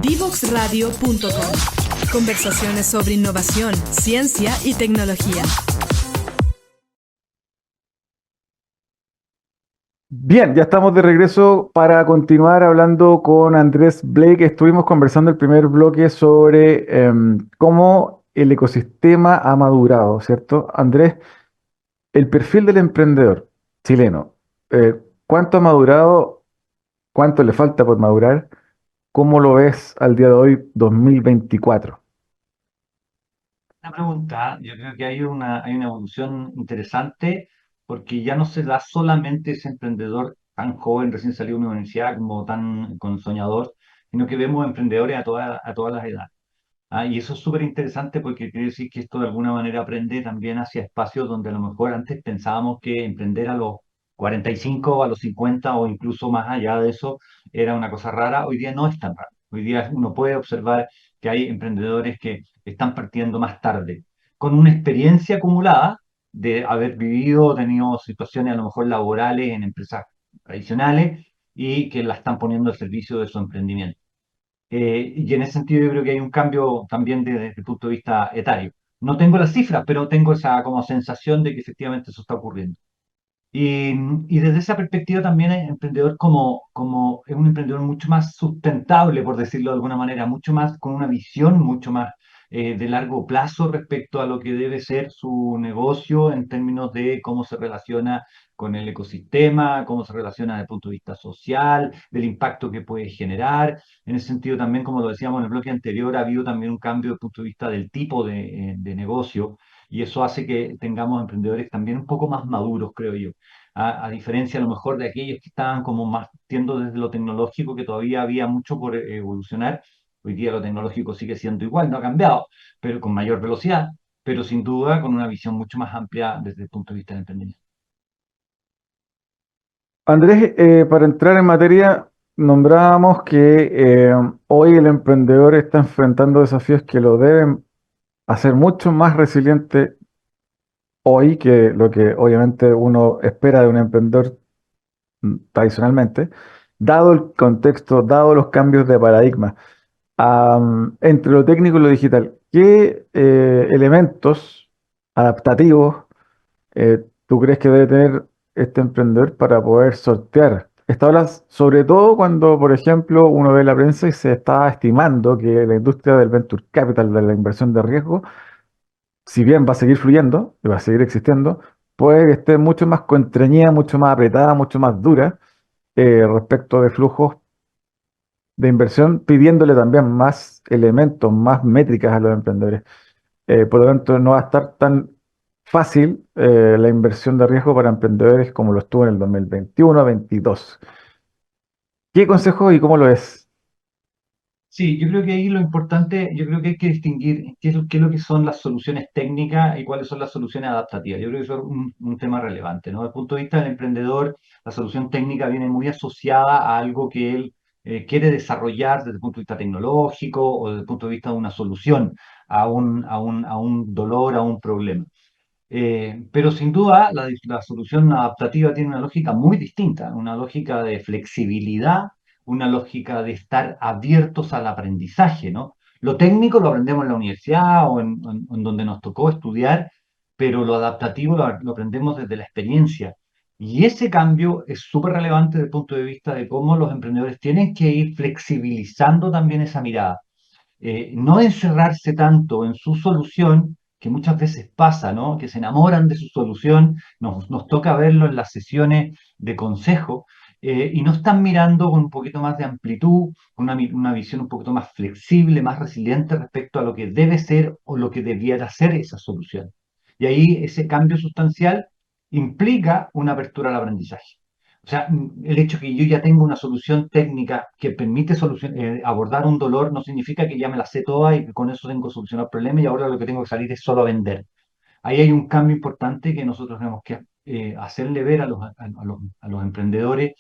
Divoxradio.com. Conversaciones sobre innovación, ciencia y tecnología. Bien, ya estamos de regreso para continuar hablando con Andrés Blake. Estuvimos conversando el primer bloque sobre cómo el ecosistema ha madurado, ¿cierto? Andrés, el perfil del emprendedor chileno, ¿cuánto ha madurado? ¿Cuánto le falta por madurar? ¿Cómo lo ves al día de hoy, 2024? Una pregunta, yo creo que hay una evolución interesante porque ya no se da solamente ese emprendedor tan joven, recién salido de una universidad, como tan con soñador, sino que vemos emprendedores a todas las edades. Y eso es súper interesante porque quiere decir que esto de alguna manera aprende también hacia espacios donde a lo mejor antes pensábamos que emprender a los 45, a los 50 o incluso más allá de eso era una cosa rara. Hoy día no es tan raro. Hoy día uno puede observar que hay emprendedores que están partiendo más tarde, con una experiencia acumulada de haber vivido, tenido situaciones a lo mejor laborales en empresas tradicionales y que la están poniendo al servicio de su emprendimiento. Y en ese sentido yo creo que hay un cambio también desde el punto de vista etario. No tengo las cifras, pero tengo esa como sensación de que efectivamente eso está ocurriendo. Y, y desde esa perspectiva también el emprendedor como es un emprendedor mucho más sustentable, por decirlo de alguna manera, mucho más con una visión mucho más de largo plazo respecto a lo que debe ser su negocio en términos de cómo se relaciona con el ecosistema, cómo se relaciona desde el punto de vista social, del impacto que puede generar. En ese sentido también, como lo decíamos en el bloque anterior, ha habido también un cambio desde el punto de vista del tipo de negocio y eso hace que tengamos emprendedores también un poco más maduros, creo yo. A diferencia a lo mejor de aquellos que estaban como más tiendo desde lo tecnológico, que todavía había mucho por evolucionar. Hoy día lo tecnológico sigue siendo igual, no ha cambiado, pero con mayor velocidad, pero sin duda con una visión mucho más amplia desde el punto de vista del emprendimiento. Andrés, para entrar en materia, nombrábamos que hoy el emprendedor está enfrentando desafíos que lo deben hacer mucho más resiliente hoy que lo que obviamente uno espera de un emprendedor tradicionalmente, dado el contexto, dado los cambios de paradigma. Entre lo técnico y lo digital, ¿qué elementos adaptativos tú crees que debe tener este emprendedor para poder sortear? Esta hablas sobre todo cuando, por ejemplo, uno ve la prensa y se está estimando que la industria del venture capital, de la inversión de riesgo, si bien va a seguir fluyendo y va a seguir existiendo, puede que esté mucho más contrañida, mucho más apretada, mucho más dura respecto de flujos de inversión, pidiéndole también más elementos, más métricas a los emprendedores. Por lo tanto, no va a estar tan fácil la inversión de riesgo para emprendedores como lo estuvo en el 2021-22. ¿Qué consejo y cómo lo es? Sí, yo creo que ahí lo importante, yo creo que hay que distinguir qué es lo que son las soluciones técnicas y cuáles son las soluciones adaptativas. Yo creo que eso es un tema relevante, ¿no? Desde el punto de vista del emprendedor, la solución técnica viene muy asociada a algo que él quiere desarrollar desde el punto de vista tecnológico o desde el punto de vista de una solución a un dolor, a un problema. Pero sin duda la solución adaptativa tiene una lógica muy distinta, una lógica de flexibilidad, una lógica de estar abiertos al aprendizaje, ¿no? Lo técnico lo aprendemos en la universidad o en donde nos tocó estudiar, pero lo adaptativo lo aprendemos desde la experiencia. Y ese cambio es súper relevante desde el punto de vista de cómo los emprendedores tienen que ir flexibilizando también esa mirada, no encerrarse tanto en su solución, que muchas veces pasa, ¿no? Que se enamoran de su solución, nos toca verlo en las sesiones de consejo, y no están mirando con un poquito más de amplitud, con una visión un poquito más flexible, más resiliente respecto a lo que debe ser o lo que debiera ser esa solución. Y ahí ese cambio sustancial implica una apertura al aprendizaje. O sea, el hecho que yo ya tengo una solución técnica que permite abordar un dolor no significa que ya me la sé toda y que con eso tengo solucionado el problema y ahora lo que tengo que salir es solo a vender. Ahí hay un cambio importante que nosotros tenemos que hacerle ver a los emprendedores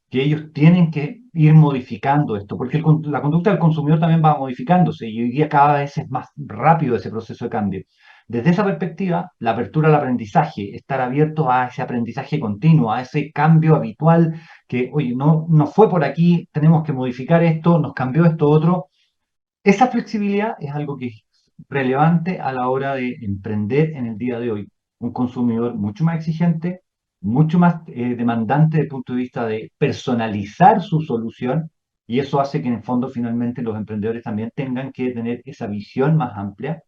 que ellos tienen que ir modificando esto, porque la conducta del consumidor también va modificándose y hoy día cada vez es más rápido ese proceso de cambio. Desde esa perspectiva, la apertura al aprendizaje, estar abierto a ese aprendizaje continuo, a ese cambio habitual que, oye, no fue por aquí, tenemos que modificar esto, nos cambió esto otro, Esa flexibilidad es algo que es relevante a la hora de emprender en el día de hoy. Un consumidor mucho más exigente, mucho más demandante desde el punto de vista de personalizar su solución, y eso hace que en el fondo finalmente los emprendedores también tengan que tener esa visión más amplia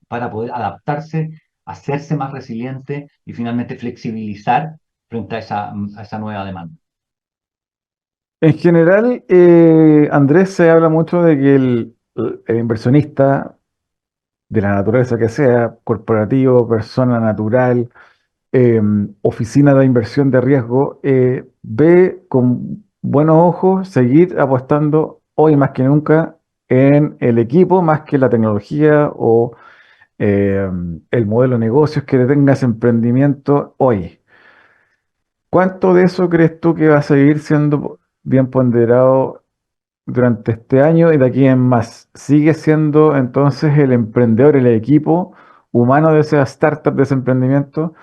para poder adaptarse, hacerse más resiliente y finalmente flexibilizar frente a esa nueva demanda. En general, Andrés, se habla mucho de que el inversionista, de la naturaleza que sea, corporativo, persona natural, eh, oficina de inversión de riesgo, ve con buenos ojos seguir apostando hoy más que nunca en el equipo, más que la tecnología o eh, el modelo de negocios que tenga ese emprendimiento hoy. ¿Cuánto de eso crees tú que va a seguir siendo bien ponderado durante este año y de aquí en más? ¿Sigue siendo entonces el emprendedor, el equipo humano de esa startup, de ese emprendimiento,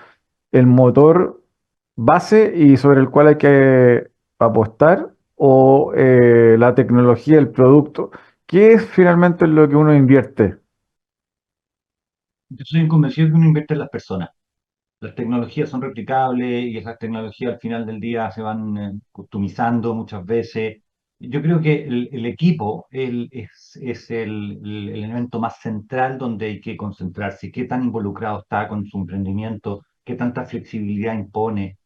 el motor base y sobre el cual hay que apostar, o la tecnología, el producto? ¿Qué es finalmente lo que uno invierte? Yo soy convencido que uno invierte en las personas. Las tecnologías son replicables y esas tecnologías al final del día se van customizando muchas veces. Yo creo que el equipo es el elemento más central donde hay que concentrarse. Qué tan involucrado está con su emprendimiento, qué tanta flexibilidad impone.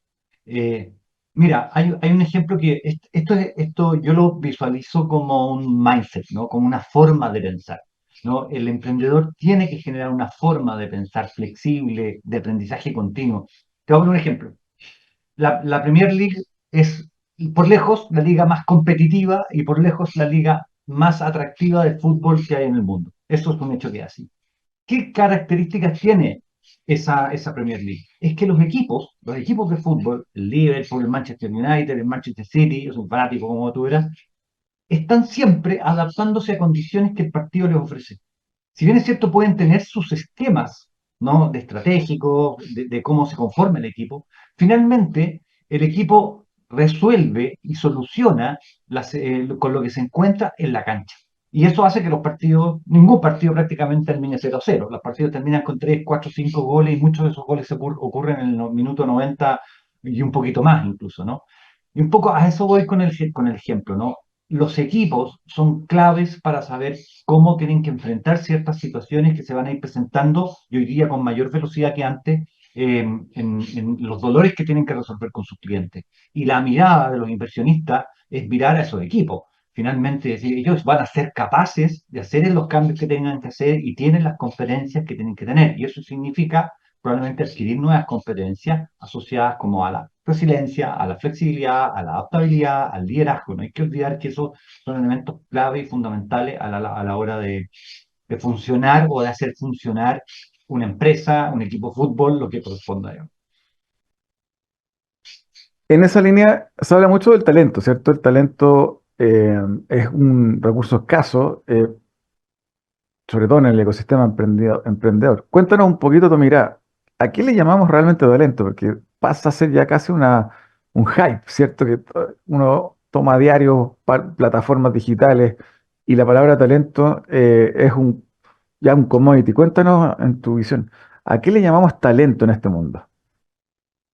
Eh, Mira, hay un ejemplo que esto yo lo visualizo como un mindset, ¿no? Como una forma de pensar, ¿no? El emprendedor tiene que generar una forma de pensar flexible, de aprendizaje continuo. Te voy a poner un ejemplo. La Premier League es por lejos la liga más competitiva y por lejos la liga más atractiva de fútbol que hay en el mundo. Eso es un hecho que es así. ¿Qué características tiene esa Premier League? Es que los equipos de fútbol, el Liverpool, el Manchester United, el Manchester City, yo soy un fanático como tú verás, están siempre adaptándose a condiciones que el partido les ofrece. Si bien es cierto, pueden tener sus esquemas, ¿no? De estratégico, de cómo se conforma el equipo, finalmente el equipo resuelve y soluciona con lo que se encuentra en la cancha. Y eso hace que los partidos, ningún partido prácticamente termine 0-0. Los partidos terminan con 3, 4, 5 goles y muchos de esos goles ocurren en el minuto 90 y un poquito más incluso, ¿no? Y un poco a eso voy con el ejemplo, ¿no? Los equipos son claves para saber cómo tienen que enfrentar ciertas situaciones que se van a ir presentando y hoy día con mayor velocidad que antes en los dolores que tienen que resolver con sus clientes. Y la mirada de los inversionistas es mirar a esos equipos. Finalmente, decir, ellos van a ser capaces de hacer los cambios que tengan que hacer y tienen las competencias que tienen que tener. Y eso significa probablemente adquirir nuevas competencias asociadas como a la resiliencia, a la flexibilidad, a la adaptabilidad, al liderazgo. No hay que olvidar que esos son elementos clave y fundamentales a la hora de funcionar o de hacer funcionar una empresa, un equipo de fútbol, lo que corresponda. Digamos. En esa línea se habla mucho del talento, ¿cierto? El talento es un recurso escaso, sobre todo en el ecosistema emprendedor. Cuéntanos un poquito tu mirada. ¿A qué le llamamos realmente talento? Porque pasa a ser ya casi un hype, ¿cierto? Que uno toma a diario plataformas digitales y la palabra talento es ya un commodity. Cuéntanos en tu visión, ¿a qué le llamamos talento en este mundo?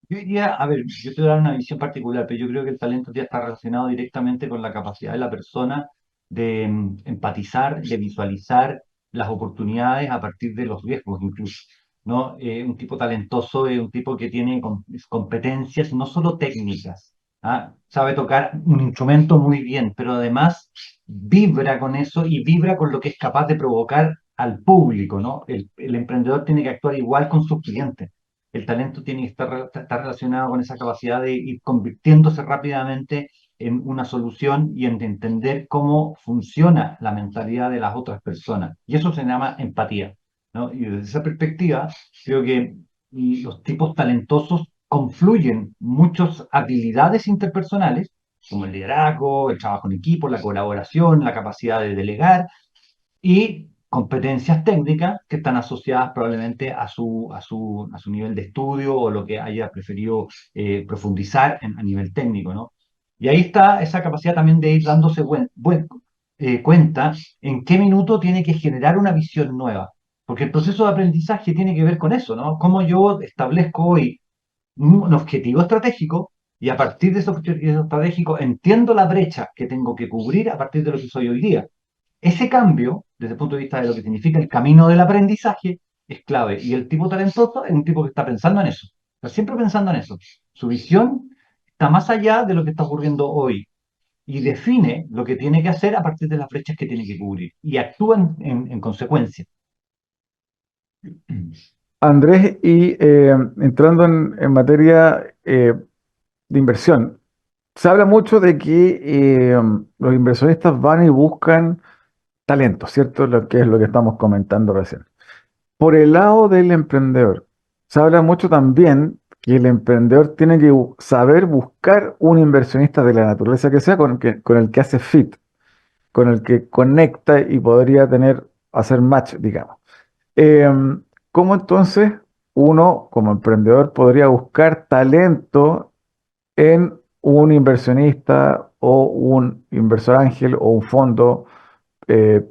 Yo diría, a ver, yo te voy a dar una visión particular, pero yo creo que el talento ya está relacionado directamente con la capacidad de la persona de empatizar, de visualizar las oportunidades a partir de los riesgos incluso, ¿no? Un tipo talentoso es un tipo que tiene competencias no solo técnicas, ¿ah? Sabe tocar un instrumento muy bien, pero además vibra con eso y vibra con lo que es capaz de provocar al público, ¿no? El emprendedor tiene que actuar igual con sus clientes. El talento tiene que estar relacionado con esa capacidad de ir convirtiéndose rápidamente en una solución y en entender cómo funciona la mentalidad de las otras personas. Y eso se llama empatía, ¿no? Y desde esa perspectiva, creo que los tipos talentosos confluyen muchas habilidades interpersonales, como el liderazgo, el trabajo en equipo, la colaboración, la capacidad de delegar, y competencias técnicas que están asociadas probablemente a su nivel de estudio o lo que haya preferido profundizar a nivel técnico, ¿no? Y ahí está esa capacidad también de ir dándose cuenta en qué minuto tiene que generar una visión nueva. Porque el proceso de aprendizaje tiene que ver con eso, ¿no? Cómo yo establezco hoy un objetivo estratégico y a partir de ese objetivo estratégico entiendo la brecha que tengo que cubrir a partir de lo que soy hoy día. Ese cambio, desde el punto de vista de lo que significa el camino del aprendizaje, es clave. Y el tipo talentoso es un tipo que está pensando en eso. Está siempre pensando en eso. Su visión está más allá de lo que está ocurriendo hoy y define lo que tiene que hacer a partir de las brechas que tiene que cubrir y actúa en consecuencia. Andrés, y entrando en materia de inversión, se habla mucho de que los inversionistas van y buscan talento, ¿cierto? Lo que es lo que estamos comentando recién. Por el lado del emprendedor, se habla mucho también que el emprendedor tiene que saber buscar un inversionista de la naturaleza que sea con el que hace fit, con el que conecta y podría hacer match, digamos. ¿Cómo entonces uno como emprendedor podría buscar talento en un inversionista o un inversor ángel o un fondo eh,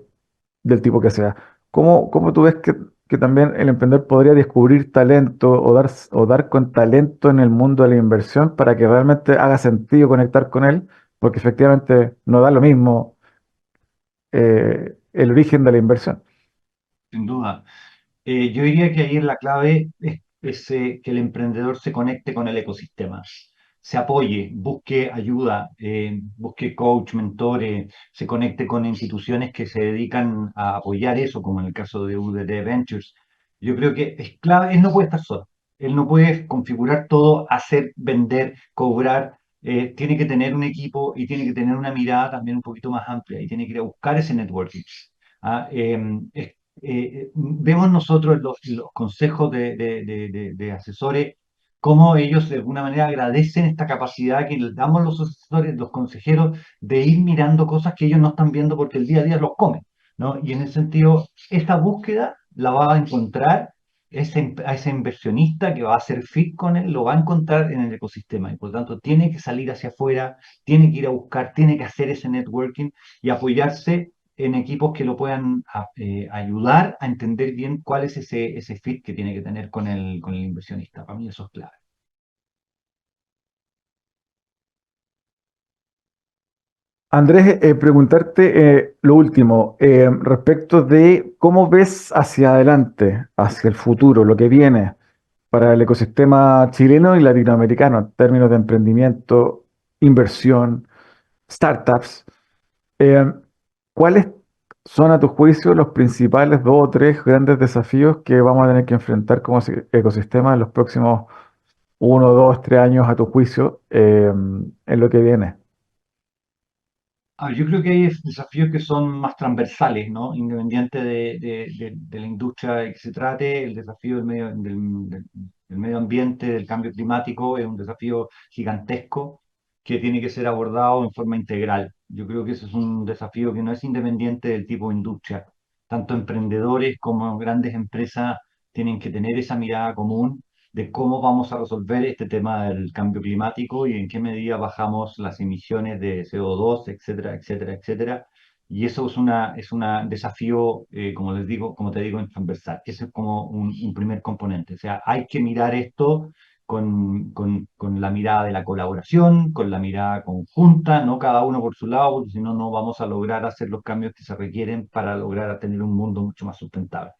del tipo que sea? ¿Cómo tú ves que también el emprendedor podría descubrir talento o dar con talento en el mundo de la inversión para que realmente haga sentido conectar con él? Porque efectivamente no da lo mismo el origen de la inversión. Sin duda. Yo diría que ahí la clave es que el emprendedor se conecte con el ecosistema, se apoye, busque ayuda, busque coach, mentores, se conecte con instituciones que se dedican a apoyar eso, como en el caso de UDD Ventures. Yo creo que es clave, él no puede estar solo, él no puede configurar todo, hacer, vender, cobrar. Tiene que tener un equipo y tiene que tener una mirada también un poquito más amplia y tiene que ir a buscar ese networking. ¿Ah? Vemos nosotros los consejos de asesores, cómo ellos de alguna manera agradecen esta capacidad que les damos los asesores, los consejeros, de ir mirando cosas que ellos no están viendo porque el día a día los comen, ¿no? Y en ese sentido, esta búsqueda la va a encontrar a ese inversionista que va a hacer fit con él, lo va a encontrar en el ecosistema y por lo tanto tiene que salir hacia afuera, tiene que ir a buscar, tiene que hacer ese networking y apoyarse en equipos que lo puedan ayudar a entender bien cuál es ese fit que tiene que tener con el inversionista. Para mí eso es clave. Andrés, preguntarte lo último, respecto de cómo ves hacia adelante, hacia el futuro, lo que viene para el ecosistema chileno y latinoamericano en términos de emprendimiento, inversión, startups. Eh, ¿Cuáles son a tu juicio los principales 2 o 3 grandes desafíos que vamos a tener que enfrentar como ecosistema en los próximos 1, 2, 3 años a tu juicio en lo que viene? Yo creo que hay desafíos que son más transversales, ¿no? Independiente de la industria de que se trate, el desafío del medio ambiente, del cambio climático, es un desafío gigantesco que tiene que ser abordado en forma integral. Yo creo que ese es un desafío que no es independiente del tipo de industria. Tanto emprendedores como grandes empresas tienen que tener esa mirada común de cómo vamos a resolver este tema del cambio climático y en qué medida bajamos las emisiones de CO2, etcétera, etcétera, etcétera. Y eso es un desafío, como les digo, como te digo, en transversal. Ese es como un primer componente. O sea, hay que mirar esto con la mirada de la colaboración, con la mirada conjunta, no cada uno por su lado, porque si no, no vamos a lograr hacer los cambios que se requieren para lograr tener un mundo mucho más sustentable.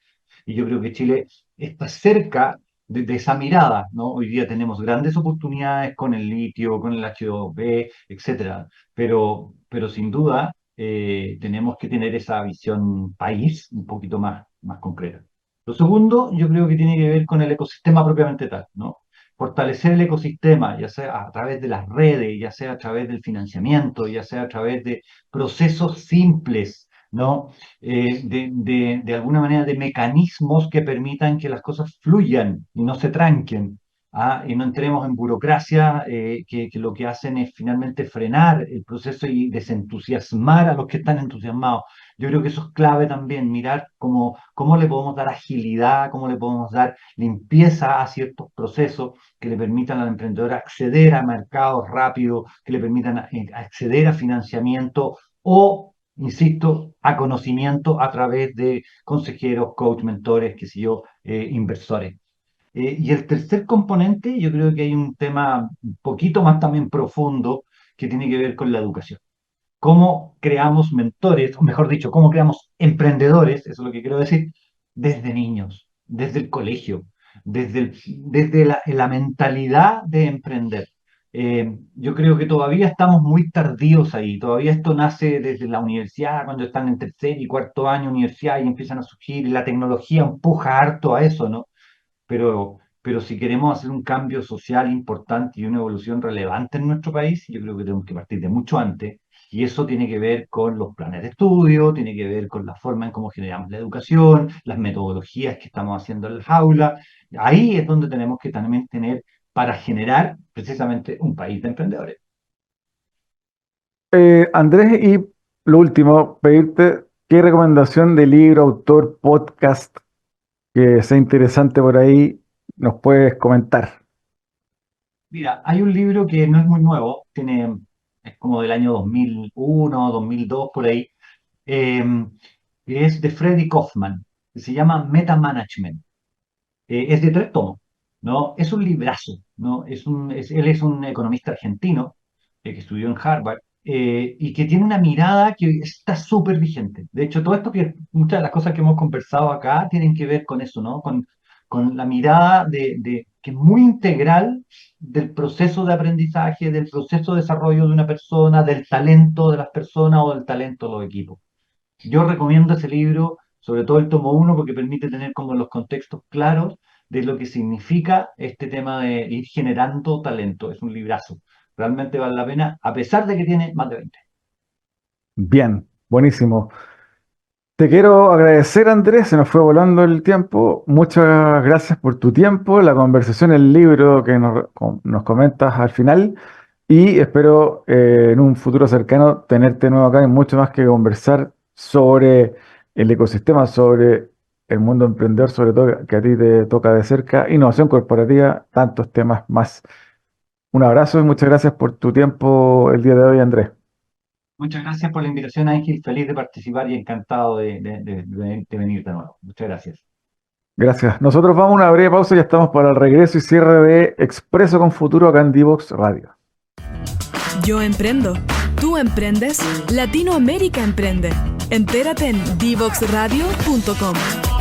Y yo creo que Chile está cerca de esa mirada, ¿no? Hoy día tenemos grandes oportunidades con el litio, con el H2B, etcétera, pero sin duda tenemos que tener esa visión país un poquito más concreta. Lo segundo, yo creo que tiene que ver con el ecosistema propiamente tal, ¿no? Fortalecer el ecosistema, ya sea a través de las redes, ya sea a través del financiamiento, ya sea a través de procesos simples, ¿no? De alguna manera de mecanismos que permitan que las cosas fluyan y no se tranquen, ¿ah? Y no entremos en burocracia que lo que hacen es finalmente frenar el proceso y desentusiasmar a los que están entusiasmados. Yo creo que eso es clave también, mirar cómo le podemos dar agilidad, cómo le podemos dar limpieza a ciertos procesos que le permitan al emprendedor acceder a mercados rápidos, que le permitan acceder a financiamiento o insisto, a conocimiento a través de consejeros, coach, mentores, qué sé yo, inversores. Y el tercer componente, yo creo que hay un tema un poquito más también profundo que tiene que ver con la educación. Cómo creamos mentores, o mejor dicho, cómo creamos emprendedores, eso es lo que quiero decir, desde niños, desde el colegio, desde la mentalidad de emprender. Yo creo que todavía estamos muy tardíos ahí, todavía esto nace desde la universidad, cuando están en tercer y cuarto año de universidad y empiezan a surgir, y la tecnología empuja harto a eso, ¿no? Pero si queremos hacer un cambio social importante y una evolución relevante en nuestro país, yo creo que tenemos que partir de mucho antes. Y eso tiene que ver con los planes de estudio, tiene que ver con la forma en cómo generamos la educación, las metodologías que estamos haciendo en las aulas. Ahí es donde tenemos que también tener para generar precisamente un país de emprendedores. Andrés, y lo último, pedirte qué recomendación de libro, autor, podcast que sea interesante por ahí nos puedes comentar. Mira, hay un libro que no es muy nuevo, es como del año 2001, 2002, por ahí, eh, que es de Freddy Kaufman, que se llama Meta Management. Es de 3 tomos, ¿no? Es un librazo, ¿no? Él es un economista argentino que estudió en Harvard y que tiene una mirada que está súper vigente. De hecho, muchas de las cosas que hemos conversado acá tienen que ver con eso, ¿no? Con la mirada que es muy integral del proceso de aprendizaje, del proceso de desarrollo de una persona, del talento de las personas o del talento de los equipos. Yo recomiendo ese libro, sobre todo el tomo 1, porque permite tener como los contextos claros de lo que significa este tema de ir generando talento. Es un librazo. Realmente vale la pena, a pesar de que tiene más de 20. Bien, buenísimo. Te quiero agradecer, Andrés, se nos fue volando el tiempo. Muchas gracias por tu tiempo, la conversación, el libro que nos comentas al final y espero en un futuro cercano tenerte de nuevo acá y mucho más que conversar sobre el ecosistema, sobre el mundo emprendedor, sobre todo que a ti te toca de cerca, innovación corporativa, tantos temas más. Un abrazo y muchas gracias por tu tiempo el día de hoy, Andrés. Muchas gracias por la invitación, Ángel. Feliz de participar y encantado de venir de nuevo. Muchas gracias. Gracias. Nosotros vamos a una breve pausa y ya estamos para el regreso y cierre de Expreso con Futuro acá en Divox Radio. Yo emprendo. ¿Tú emprendes? Latinoamérica emprende. Entérate en divoxradio.com.